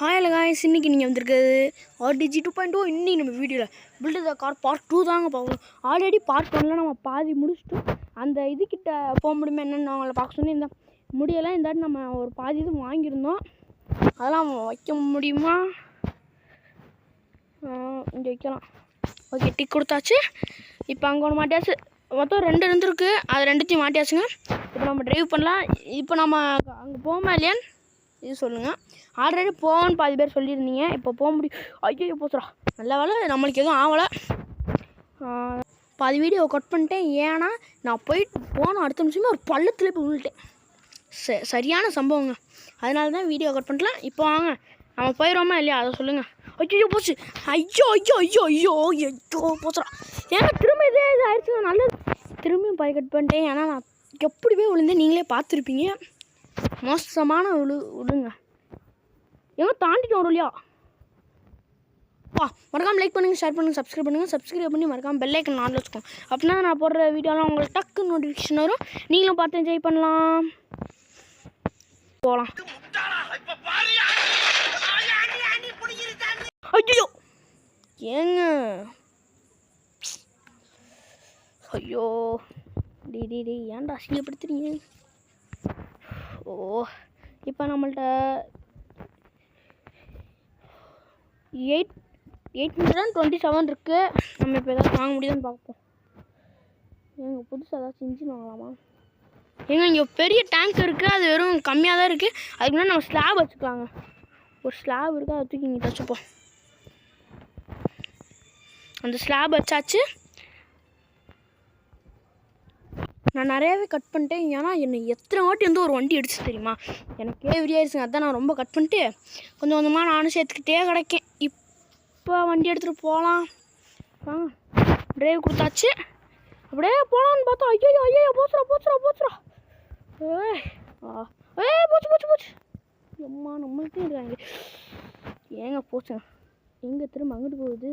Hi guys, இன்றைக்கி நீங்கள் வந்திருக்குது RDG 2.0. இன்னைக்கு நம்ம வீடியோவில் பில்ட் த கார் பார்ட் 2 தாங்க பார்க்கணும். ஆல்ரெடி பார்ட் 1ல் நம்ம பாதி முடிச்சிட்டோம். அந்த இதுக்கிட்ட போக முடியுமா என்னென்னு அவங்கள பார்க்க சொல்லி இந்த முடியெல்லாம் இந்த நம்ம ஒரு பாதி இது வாங்கியிருந்தோம். அதெல்லாம் வைக்க முடியுமா? இங்கே வைக்கலாம். ஓகே, டிக் கொடுத்தாச்சு. இப்போ அங்கே ஒன்று மாட்டியாச்சு. மொத்தம் 2 இருந்துருக்கு, அது 2த்தையும் மாட்டியாச்சுங்க. இப்போ நம்ம ட்ரைவ் பண்ணலாம். இப்போ நம்ம அங்கே போமா இல்லையான்னு இது சொல்லுங்கள். ஆல்ரெடி போவோன்னு பாதி பேர் சொல்லியிருந்தீங்க. இப்போ போக முடியும். ஐயோ போச்சுடா, நல்ல வேலை நம்மளுக்கு எதுவும் ஆகலை. பாதி வீடியோ கட் பண்ணிட்டேன். ஏன்னா நான் போயிட்டு போன அடுத்த நிமிஷமே ஒரு பள்ளத்தில் போய் விழுட்டேன். சரியான சம்பவங்க. அதனால தான் வீடியோ கட் பண்ணிட்டலாம். இப்போ வாங்க நம்ம போயிடுவோமா இல்லையா அதை சொல்லுங்கள். ஐயோ போச்சு. ஐயோ ஐயோ ஐயோ ஐயோ ஐயோ போச்சுடா. ஏன்னா திரும்ப இதே இது ஆயிடுச்சுங்க. நல்லது, திரும்பியும் பாதி கட் பண்ணிட்டேன். ஏன்னா நான் எப்படி போய் விழுந்தேன் நீங்களே பார்த்துருப்பீங்க. மோசமான விழுங்க. எங்கே தாண்டிட்டோம் ஒரு இல்லையா? மறக்காமல் லைக் பண்ணுங்கள், ஷேர் பண்ணுங்கள், சப்ஸ்கிரைப் பண்ணி மறக்காமல் பெல் ஐக்கன் ஆன்ல வச்சுக்கோங்க. அப்படின்னா நான் போடுற வீடியோலாம் உங்களுக்கு டக்கு நோட்டிஃபிகேஷன் வரும். நீங்களும் பார்த்து என்ஜாய் பண்ணலாம். போகலாம். ஐயோ ஏங்க, ஐயோ டி ஏன்டா அசிங்கப்படுத்துறீங்க? ஓ, இப்போ நம்மள்ட்ட 827 இருக்குது. நம்ம இப்போ எதாவது வாங்க முடியுதுன்னு பார்ப்போம். ஏங்க புதுசாக ஏதாச்சும் இன்ஜின் வாங்கலாமா? ஏங்க இங்கே பெரிய டேங்க் இருக்குது, அது வெறும் கம்மியாக தான் இருக்குது. அதுக்கு முன்னாடி நம்ம ஸ்லாப் வச்சுக்கலாங்க. ஒரு ஸ்லாப் இருக்குது, அதை தூக்கி இங்கே தச்சுப்போம். அந்த ஸ்லாப் வச்சாச்சு. நான் நிறையாவே கட் பண்ணிட்டேன். ஏன்னா என்னை எத்தனை வாட்டி வந்து ஒரு வண்டி அடிச்சு தெரியுமா, எனக்கே விரியாயிருச்சுங்க. அதான் நான் ரொம்ப கட் பண்ணிட்டு கொஞ்சம் கொஞ்சமாக நானும் சேர்த்துக்கிட்டே கிடைக்கேன். இப்போ வண்டி எடுத்துகிட்டு போகலாம் வாங்க. டிரைவ் கொடுத்தாச்சு, அப்படியே போகலான்னு பார்த்தா ஐயோ ஐயோ போச்சுடா. போச்சு அம்மா, நம்மளுக்கே இருக்காங்க. ஏங்க போச்சுங்க. எங்கே திரும்ப அங்கிட்டு போகுது?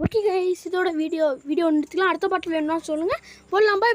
ஓகே கைஸ், இதோட வீடியோ நிறுத்திக்கலாம். அடுத்த பாட்டு வேணும்னா சொல்லுங்கள், போடலாம். பை.